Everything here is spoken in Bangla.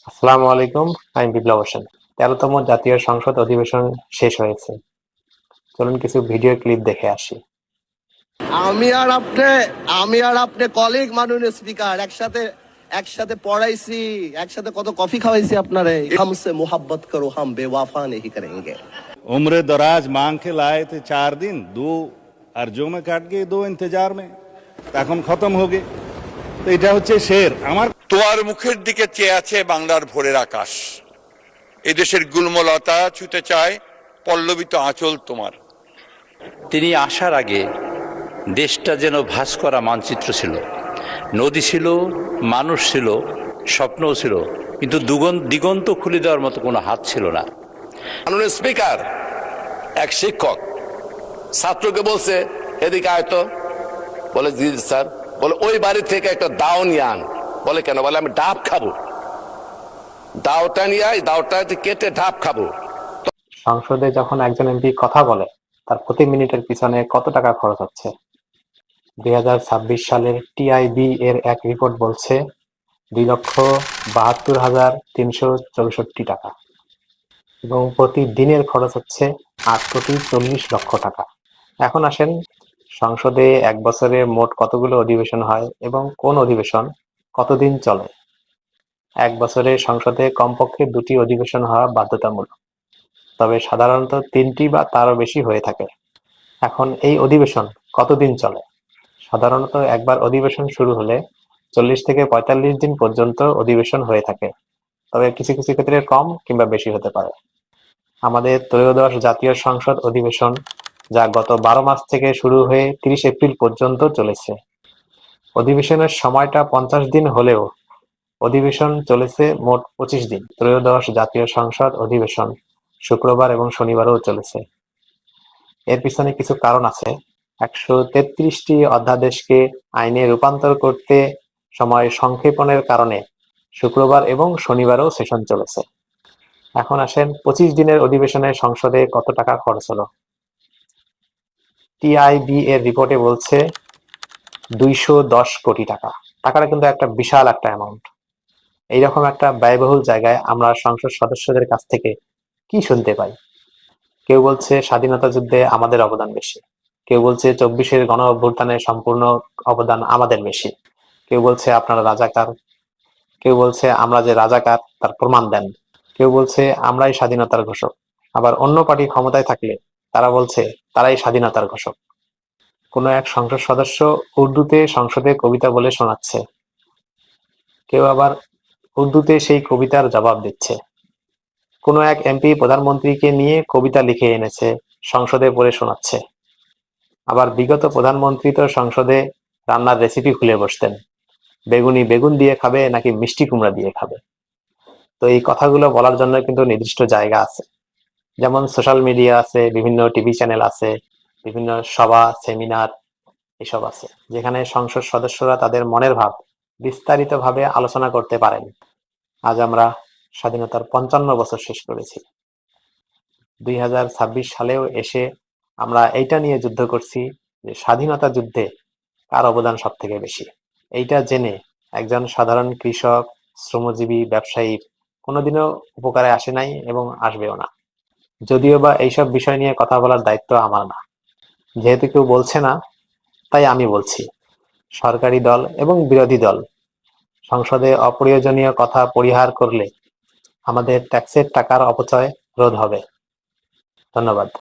আসসালামু আলাইকুম। আমি বিপ্লব হোসেন। ১৩তম জাতীয় সংসদ অধিবেশন শেষ হয়েছে। চলুন কিছু ভিডিও ক্লিপ দেখে আসি। আমি আর আপনি কলিগ মাননীয় স্পিকার একসাথে একসাথে পড়াইছি, একসাথে কত কফি খাওয়াইছি আপনারে। हमसे मोहब्बत करो हम बेवफा नहीं करेंगे। उम्र दराज मांग के लाए थे 4 दिन, 2 अर्जों में काट गए, 2 इंतजार में, এখন খতম हो गए। তো এটা হচ্ছে শের। আমার তোমার মুখের দিকে চেয়ে আছে বাংলার ভোরের আকাশ। এদেশের গুল্মলতা ছুতে চায় পল্লবিত আঁচল তোমার। তিনি আসার আগে দেশটা যেন ভাস করা মানচিত্র ছিল, নদী ছিল, মানুষ ছিল, স্বপ্নও ছিল, কিন্তু দিগন্ত খুলে দেওয়ার মতো কোনো হাত ছিল না। মাননীয় স্পিকার, এক শিক্ষক ছাত্রকে বলছে এদিকে আয়তো, বলে জি স্যার। বলে ওই বাড়ি থেকে একটা দাও নিয়ে আন। বলে কেন? বলে আমি ডাব খাবো। দাওটা নিয়ে আয়, দাওটা কেটে ডাব খাবো। সংসদে যখন একজন এমপি কথা বলে তার প্রতি মিনিটের পিছনে কত টাকা খরচ হচ্ছে? ২০২৬ সালের টিআইবি এর এক রিপোর্ট বলছে ২,৭২,৩৬৪ টাকা এবং প্রতিদিনের খরচ হচ্ছে ৮,৪০,০০,০০০ টাকা। এখন আসেন, সংসদে এক বছরে মোট কতগুলো অধিবেশন হয় এবং কোন অধিবেশন কতদিন চলে? এক বছরে সংসদে কমপক্ষে ২টি অধিবেশন হওয়া বাধ্যতামূলক, তবে সাধারণত ৩টি বা তারও বেশি হয়ে থাকে। এখন এই অধিবেশন কতদিন চলে? সাধারণত একবার অধিবেশন শুরু হলে ৪০ থেকে ৪৫ দিন পর্যন্ত অধিবেশন হয়ে থাকে, তবে কিছু কিছু ক্ষেত্রে কম কিংবা বেশি হতে পারে। আমাদের ত্রয়োদশ জাতীয় সংসদ অধিবেশন, যা গত ১২ মার্চ থেকে শুরু হয়ে ৩০ এপ্রিল পর্যন্ত চলেছে। অধিবেশনের সময়টা ৫০ দিন হলেও অধিবেশন চলেছে মোট ২৫ দিন। ত্রয়োদশ জাতীয় সংসদ অধিবেশন শুক্রবার এবং শনিবারও চলেছে। এর পিছনে কিছু কারণ আছে। ১৩৩টি অধ্যাদেশকে আইনে রূপান্তর করতে সময় সংক্ষেপণের কারণে শুক্রবার এবং শনিবারও সেশন চলেছে। এখন আসেন, ২৫ দিনের অধিবেশনে সংসদে কত টাকা খরচ হলো? টিআইবি এর রিপোর্টে বলছে ২১০ কোটি টাকা। টাকাটা কিন্তু একটা বিশাল একটা অ্যামাউন্ট। এইরকম একটা ব্যয়বহুল জায়গায় আমরা সংসদ সদস্যদের কাছ থেকে কি শুনতে পাই? কেউ বলছে স্বাধীনতা যুদ্ধে আমাদের অবদান বেশি, কেউ বলছে ২৪-এর গণ অভ্যুত্থানে সম্পূর্ণ অবদান আমাদের বেশি, কেউ বলছে আপনারা রাজাকার, কেউ বলছে আমরা যে রাজাকার তার প্রমাণ দেন, কেউ বলছে আমরাই স্বাধীনতার ঘোষক, আবার অন্য পার্টি ক্ষমতায় থাকলে তারা বলছে তারাই স্বাধীনতার ঘোষক। কোনো এক সংসদ সদস্য উর্দুতে সংসদে কবিতা বলে শোনাচ্ছে, কেউ আবার উর্দুতে সেই কবিতার জবাব দিচ্ছে। কোনো এক এমপি প্রধানমন্ত্রীকে নিয়ে কবিতা লিখে এনেছে, সংসদে পড়ে শোনাচ্ছে। আবার বিগত প্রধানমন্ত্রী তো সংসদে রান্নার রেসিপি খুলে বসতেন, বেগুনি বেগুন দিয়ে খাবে নাকি মিষ্টি কুমড়া দিয়ে খাবে। তো এই কথাগুলো বলার জন্য কিন্তু নির্দিষ্ট জায়গা আছে, যেমন সোশ্যাল মিডিয়া আছে, বিভিন্ন টিভি চ্যানেল আছে, বিভিন্ন সভা সেমিনার এসব আছে, যেখানে সংসদ সদস্যরা তাদের মনের ভাব বিস্তারিতভাবে আলোচনা করতে পারেন। আজ আমরা স্বাধীনতার ৫৫ বছর শেষ করেছি। ২০২৬ সালেও এসে আমরা এইটা নিয়ে যুদ্ধ করছি যে স্বাধীনতা যুদ্ধে কার অবদান সব থেকে বেশি। এইটা জেনে একজন সাধারণ কৃষক, শ্রমজীবী, ব্যবসায়ীর কোনোদিনও উপকারে আসে নাই এবং আসবেও না। যদিও বা এইসব বিষয় নিয়ে কথা বলার দায়িত্ব আমার না, যেহেতু কেউ বলছে না তাই আমি বলছি। সরকারি দল এবং বিরোধী দল সংসদে অপ্রয়োজনীয় কথা পরিহার করলে আমাদের ট্যাক্সের টাকার অপচয় রোধ হবে। ধন্যবাদ।